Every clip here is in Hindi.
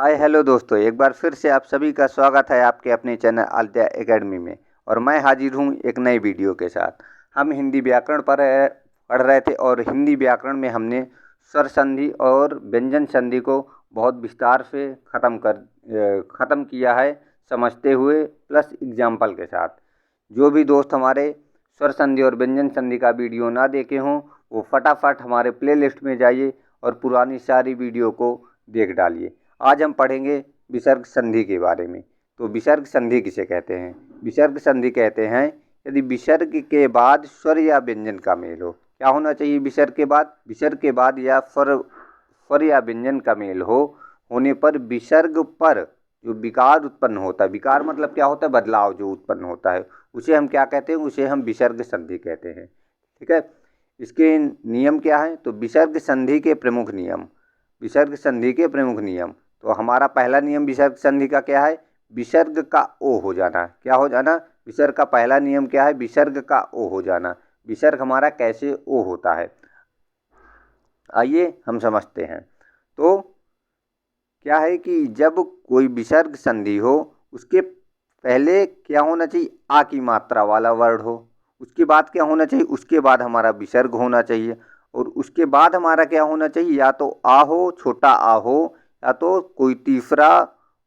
हाय हेलो दोस्तों, एक बार फिर से आप सभी का स्वागत है आपके अपने चैनल आलत्या एकेडमी में। और मैं हाजिर हूँ एक नई वीडियो के साथ। हम हिंदी व्याकरण पर पढ़ रहे थे और हिंदी व्याकरण में हमने स्वर संधि और व्यंजन संधि को बहुत विस्तार से ख़त्म किया है, समझते हुए प्लस एग्जाम्पल के साथ। जो भी दोस्त हमारे स्वर संधि और व्यंजन संधि का वीडियो ना देखे हों वो फटाफट हमारे प्लेलिस्ट में जाइए और पुरानी सारी वीडियो को देख डालिए। आज हम पढ़ेंगे विसर्ग संधि के बारे में। तो विसर्ग संधि किसे कहते हैं? विसर्ग संधि कहते हैं यदि विसर्ग के बाद स्वर या व्यंजन का मेल हो। क्या होना चाहिए विसर्ग के बाद? विसर्ग के बाद या स्वर या व्यंजन का मेल होने पर विसर्ग पर जो विकार उत्पन्न होता है, विकार मतलब क्या होता है? बदलाव जो उत्पन्न होता है, उसे हम क्या कहते हैं? उसे हम विसर्ग संधि कहते हैं। ठीक है, इसके नियम क्या हैं? तो विसर्ग संधि के प्रमुख नियम। विसर्ग संधि के प्रमुख नियम, तो हमारा पहला नियम विसर्ग संधि का क्या है? विसर्ग का ओ हो जाना। क्या हो जाना? विसर्ग का पहला नियम क्या है? विसर्ग का ओ हो जाना। विसर्ग हमारा कैसे ओ होता है, आइए हम समझते हैं। तो क्या है कि जब कोई विसर्ग संधि हो उसके पहले क्या होना चाहिए? आ की मात्रा वाला वर्ड हो। उसके बाद क्या होना चाहिए? उसके बाद हमारा विसर्ग होना चाहिए। और उसके बाद हमारा क्या होना चाहिए? या तो आ हो, छोटा आ हो, या तो कोई तीसरा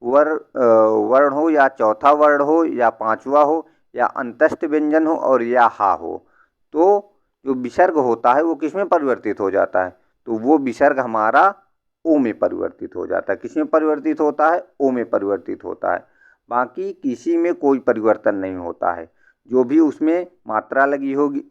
वर्ण हो, या चौथा वर्ण हो, या पांचवा हो, या अंतस्थ व्यंजन हो, और या हा हो। तो जो विसर्ग होता है वो किस में परिवर्तित हो जाता है? तो वो विसर्ग हमारा ओ में परिवर्तित हो जाता है। किस में परिवर्तित होता है? ओ में परिवर्तित होता है। बाकी किसी में कोई परिवर्तन नहीं होता है। जो भी उसमें मात्रा लगी होगी,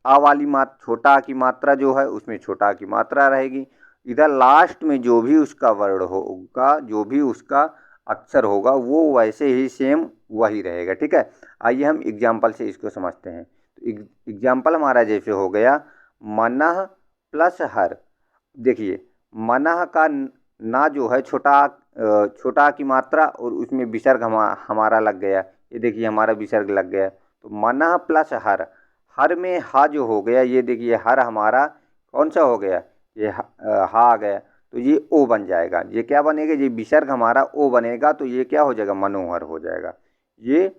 आ वाली छोटा आ की मात्रा जो है उसमें छोटा आ की मात्रा रहेगी। इधर लास्ट में जो भी उसका वर्ड होगा, जो भी उसका अक्षर होगा, वो वैसे ही सेम वही रहेगा। ठीक है, आइए हम एग्जाम्पल से इसको समझते हैं। तो एग्जाम्पल हमारा जैसे हो गया मनः प्लस हर। देखिए, मनः का ना जो है छोटा की मात्रा और उसमें विसर्ग हमारा लग गया। ये देखिए हमारा विसर्ग लग गया। तो मनः प्लस हर, हर में हा जो हो गया, ये देखिए हर हमारा कौन सा हो गया? ये हा आ गया। तो ये ओ बन जाएगा। ये क्या बनेगा? ये विसर्ग हमारा ओ बनेगा। तो ये क्या हो जाएगा? मनोहर हो जाएगा। ये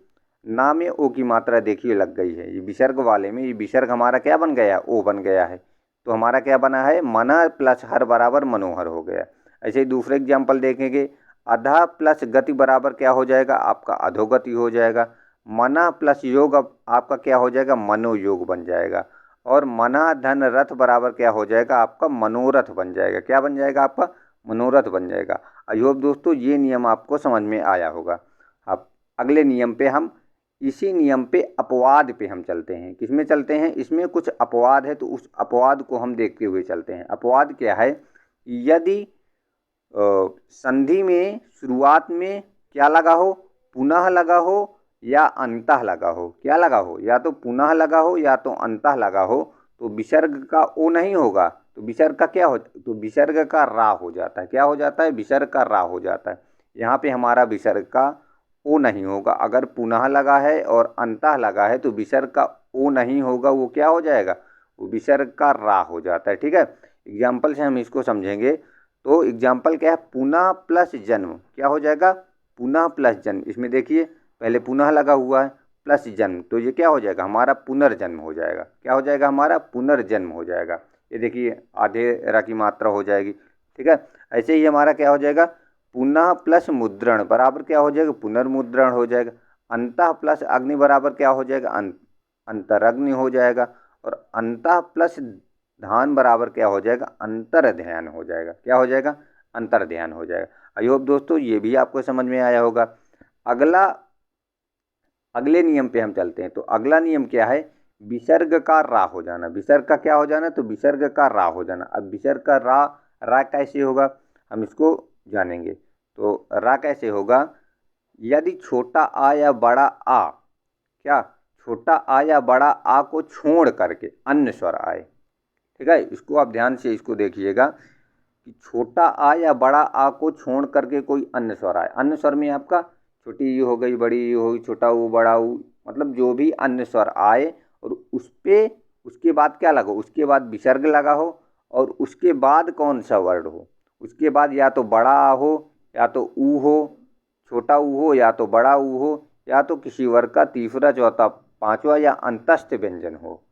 ना में ओ की मात्रा देखिए लग गई है। ये विसर्ग वाले में ये विसर्ग हमारा क्या बन गया? ओ बन गया है। तो हमारा क्या बना है? मना प्लस हर बराबर मनोहर हो गया। ऐसे ही दूसरे एग्जाम्पल देखेंगे। अधा प्लस गति बराबर क्या हो जाएगा? आपका अधोगति हो जाएगा। मना प्लस योग अब आपका क्या हो जाएगा? मनोयोग बन जाएगा। और मना धन रथ बराबर क्या हो जाएगा? आपका मनोरथ बन जाएगा। क्या बन जाएगा? आपका मनोरथ बन जाएगा। आई होप दोस्तों ये नियम आपको समझ में आया होगा। अब अगले नियम पे हम इसी नियम पे अपवाद पे हम चलते हैं। किसमें चलते हैं? इसमें कुछ अपवाद है तो उस अपवाद को हम देखते हुए चलते हैं। अपवाद क्या है? यदि संधि में शुरुआत में क्या लगा हो? पुनः लगा हो या अंतः लगा हो। क्या लगा हो? या तो पुनः लगा हो या तो अंतः लगा हो, तो विसर्ग का ओ नहीं होगा। तो विसर्ग का क्या हो? तो विसर्ग का रा हो जाता है। क्या हो जाता है? विसर्ग का रा हो जाता है। यहाँ पे हमारा विसर्ग का ओ नहीं होगा। अगर पुनः लगा है और अंतः लगा है तो विसर्ग का ओ नहीं होगा। वो क्या हो जाएगा? वो विसर्ग का रा हो जाता है। ठीक है, एग्जाम्पल से हम इसको समझेंगे। तो एग्जाम्पल क्या है? पुनः प्लस जन्म। क्या हो जाएगा? पुनः प्लस जन्म। इसमें देखिए पहले पुनः लगा हुआ है प्लस जन्म, तो ये क्या हो जाएगा? हमारा पुनर्जन्म हो जाएगा। क्या हो जाएगा? हमारा पुनर्जन्म हो जाएगा। ये देखिए आधे रा की मात्रा हो जाएगी। ठीक है, ऐसे ही हमारा क्या हो जाएगा? पुनः प्लस मुद्रण बराबर क्या हो जाएगा? पुनर्मुद्रण हो जाएगा। अंतः प्लस अग्नि बराबर क्या हो जाएगा? अंतरग्नि हो जाएगा। और अंतः प्लस ध्यान बराबर क्या हो जाएगा? अंतर ध्यान हो जाएगा। क्या हो जाएगा? अंतर ध्यान हो जाएगा। आई होप दोस्तों ये भी आपको समझ में आया होगा। अगले नियम पे हम चलते हैं। तो अगला नियम क्या है? विसर्ग का रा हो जाना। विसर्ग का क्या हो जाना? तो विसर्ग का रा हो जाना। अब विसर्ग का रा कैसे होगा हम इसको जानेंगे। तो रा कैसे होगा? यदि छोटा आ या बड़ा आ, क्या छोटा आ या बड़ा आ को छोड़ करके अन्य स्वर आए। ठीक है, इसको आप ध्यान से इसको देखिएगा कि छोटा आ या बड़ा आ को छोड़ करके कोई अन्य स्वर आए। अन्य स्वर में आपका छोटी यू हो गई, बड़ी यू हो गई, छोटा ऊ बड़ा ऊ, मतलब जो भी अन्य स्वर आए और उस पे उसके बाद क्या लगा? उसके बाद विसर्ग लगा हो और उसके बाद कौन सा वर्ड हो? उसके बाद या तो बड़ा आ हो या तो ऊ हो, छोटा ऊ हो, या तो बड़ा ऊ हो, या तो किसी वर्ग का तीसरा, चौथा, पांचवा या अंतस्थ व्यंजन हो,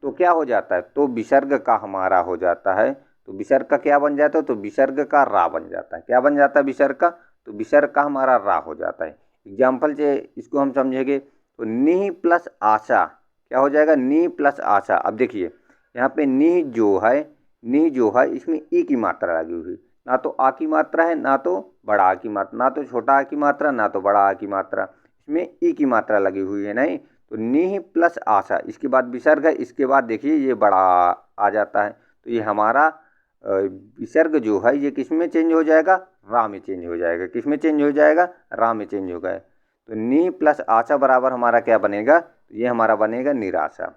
तो क्या हो जाता है, तो विसर्ग का हमारा हो जाता है। तो विसर्ग का क्या बन जाता है, तो विसर्ग का रा बन जाता है। क्या बन जाता है विसर्ग का, तो विसर्ग का हमारा रा हो जाता है। एग्जाम्पल से इसको हम समझेंगे तो नी प्लस आशा क्या हो जाएगा, नी प्लस आशा। अब देखिए यहाँ पे नी जो है इसमें ई की मात्रा लगी हुई, ना तो आ की मात्रा है, ना तो बड़ा आ की मात्रा, ना तो छोटा आ की मात्रा, ना तो बड़ा आ की मात्रा, इसमें ई की मात्रा लगी हुई है। नहीं, तो नी प्लस आशा, इसके बाद विसर्ग है, इसके बाद देखिए ये बड़ा आ जाता है। तो ये हमारा विसर्ग जो है ये किस में चेंज हो जाएगा, रा में चेंज हो जाएगा। किस में चेंज हो जाएगा, रा में चेंज हो गया। तो नी प्लस आशा बराबर हमारा क्या बनेगा, तो ये हमारा बनेगा निराशा।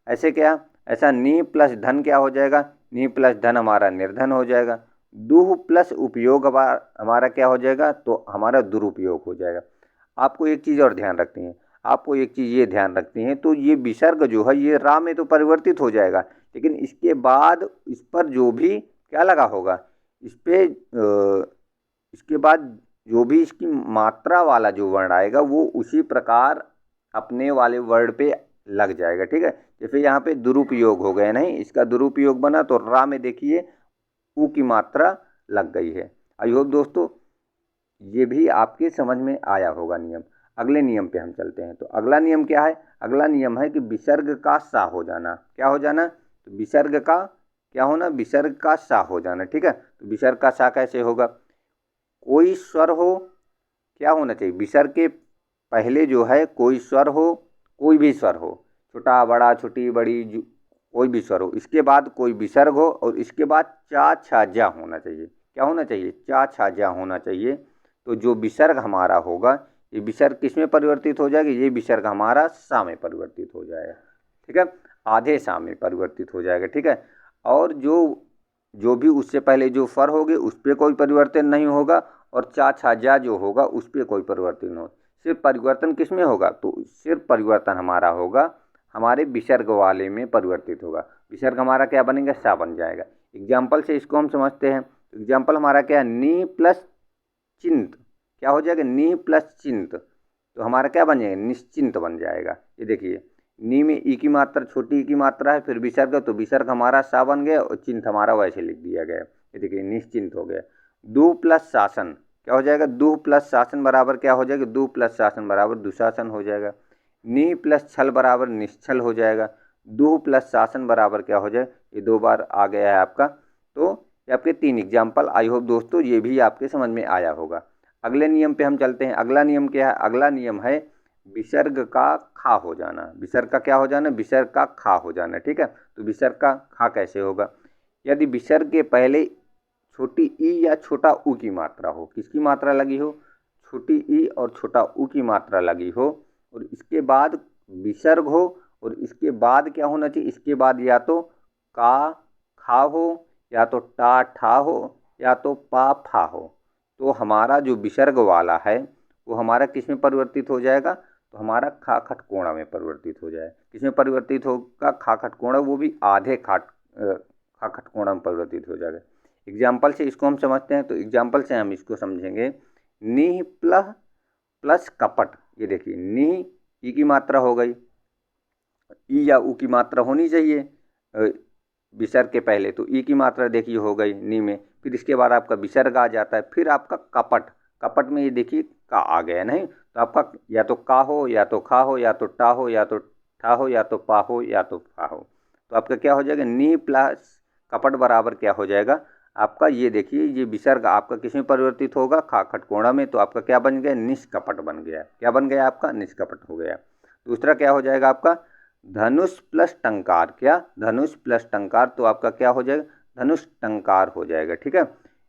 ऐसे क्या, ऐसा नी प्लस धन क्या हो जाएगा, नी प्लस धन हमारा निर्धन हो जाएगा। दुह प्लस उपयोग हमारा क्या हो जाएगा, तो हमारा दुरुपयोग हो जाएगा। आपको एक चीज़ और ध्यान रखनी है, आपको एक चीज़ ये ध्यान रखनी है, तो ये विसर्ग जो है ये रा में तो परिवर्तित हो जाएगा, लेकिन इसके बाद इस पर जो भी क्या लगा होगा, इस पे इसके बाद जो भी इसकी मात्रा वाला जो वर्ण आएगा वो उसी प्रकार अपने वाले वर्ड पे लग जाएगा। ठीक है, जैसे यहाँ पे दुरुपयोग हो गया, नहीं इसका दुरुपयोग बना तो रा में देखिए ऊ की मात्रा लग गई है। आई होप दोस्तों ये भी आपके समझ में आया होगा नियम। अगले नियम पे हम चलते हैं। तो अगला नियम क्या है, अगला नियम है कि विसर्ग का सा हो जाना। क्या हो जाना, तो विसर्ग का क्या होना, विसर्ग का सा हो जाना। ठीक है, तो विसर्ग का सा कैसे होगा, कोई स्वर हो, क्या होना चाहिए, विसर्ग के पहले जो है कोई स्वर हो, कोई भी स्वर हो, छोटा बड़ा छोटी बड़ी कोई भी स्वर हो, इसके बाद कोई विसर्ग हो और इसके बाद चा छा जा होना चाहिए। क्या होना चाहिए, चा छा जा होना चाहिए। तो जो विसर्ग हमारा होगा ये विसर्ग किस में परिवर्तित हो जाएगा, ये विसर्ग हमारा सा में परिवर्तित हो जाएगा। ठीक है, आधे सा में परिवर्तित हो जाएगा। ठीक है, और जो भी उससे पहले जो फर होगी उस पर कोई परिवर्तन नहीं होगा, और चा छा जा जो होगा उस पर कोई परिवर्तन हो। सिर्फ परिवर्तन किस में होगा, तो सिर्फ परिवर्तन हमारा होगा हमारे विसर्ग वाले में परिवर्तित होगा। विसर्ग हमारा क्या बनेगा, सा बन जाएगा। एग्जाम्पल से इसको हम समझते हैं। एग्जाम्पल हमारा क्या है, नी प्लस चिंत क्या हो जाएगा, नी प्लस चिंत, तो हमारा क्या बन जाएगा, निश्चिंत बन जाएगा। ये देखिए नी में ई की मात्रा, छोटी ई की मात्रा है, फिर विसर्ग, तो विसर्ग हमारा सा बन गया और चिंत हमारा वैसे लिख दिया गया। ये देखिए निश्चिंत हो गया। दु प्लस शासन क्या हो जाएगा, दु प्लस शासन बराबर क्या हो जाएगा, दु प्लस शासन बराबर दुशासन हो जाएगा। नी प्लस छल बराबर निश्छल हो जाएगा। दु प्लस शासन बराबर क्या हो जाए, ये दो बार आ गया है आपका। तो ये आपके 3 एग्जाम्पल। आई होप दोस्तों ये भी आपके समझ में आया होगा। अगले नियम पे हम चलते हैं। अगला नियम क्या है, अगला नियम है विसर्ग का खा हो जाना। विसर्ग का क्या हो जाना, विसर्ग का खा हो जाना। ठीक है, तो विसर्ग का खा कैसे होगा, यदि विसर्ग के पहले छोटी ई या छोटा ऊ की मात्रा हो, किसकी मात्रा लगी हो, छोटी ई और छोटा ऊ की मात्रा लगी हो, और इसके बाद विसर्ग हो, और इसके बाद क्या होना चाहिए, इसके बाद या तो का खा हो, या तो टा ठा हो, या तो पा फा हो। तो हमारा जो विसर्ग वाला है वो हमारा किस में परिवर्तित हो जाएगा, तो हमारा खा खटकोणा में परिवर्तित हो जाए। किस में परिवर्तित होगा, खा खटकोणा, वो भी आधे खा खटकोणा में परिवर्तित हो जाएगा। एग्जाम्पल से इसको हम समझते हैं। तो एग्जाम्पल से हम इसको समझेंगे। नी प्लस कपट, ये देखिए नी ई की मात्रा हो गई, ई या ऊ की मात्रा होनी चाहिए विसर्ग के पहले, तो ई की मात्रा देखिए हो गई नी में। फिर इसके बाद आपका विसर्ग आ जाता है, फिर आपका कपट, कपट में ये देखिए का आ गया, नहीं तो आपका या तो का हो, या तो खा हो, या तो टा हो, या तो ठा हो, या तो पा हो, या तो फा हो। तो आपका क्या हो जाएगा, नी प्लस कपट बराबर क्या हो जाएगा आपका, ये देखिए ये विसर्ग आपका किस में परिवर्तित होगा, खा खटकोणा में। तो आपका क्या बन गया, निष्कपट बन गया। क्या बन गया आपका, निष्कपट हो गया। दूसरा क्या हो जाएगा आपका, धनुष प्लस टंकार, क्या धनुष प्लस टंकार, तो आपका क्या हो जाएगा, धनुष टंकार हो जाएगा। ठीक है,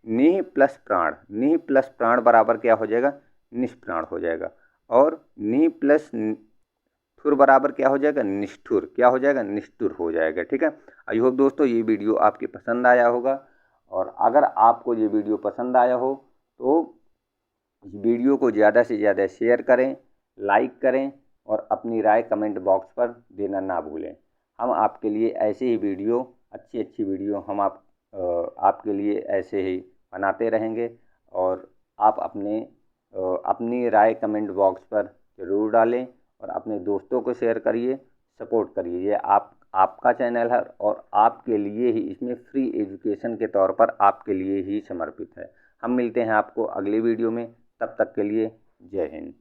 निह प्लस प्राण, निह प्लस प्राण बराबर क्या हो जाएगा, निष्प्राण हो जाएगा। और निह प्लस ठुर बराबर क्या हो जाएगा, निष्ठुर, क्या हो जाएगा, निष्ठुर हो जाएगा। ठीक है, आई होप दोस्तों ये वीडियो आपके पसंद आया होगा, और अगर आपको ये वीडियो पसंद आया हो तो इस वीडियो को ज़्यादा से ज़्यादा शेयर करें, लाइक करें, और अपनी राय कमेंट बॉक्स पर देना ना भूलें। हम आपके लिए ऐसे ही वीडियो, अच्छी वीडियो हम आपके लिए ऐसे ही बनाते रहेंगे। और आप अपनी राय कमेंट बॉक्स पर ज़रूर डालें और अपने दोस्तों को शेयर करिए, सपोर्ट करिए। ये आपका चैनल है और आपके लिए ही, इसमें फ्री एजुकेशन के तौर पर आपके लिए ही समर्पित है। हम मिलते हैं आपको अगली वीडियो में, तब तक के लिए जय हिंद।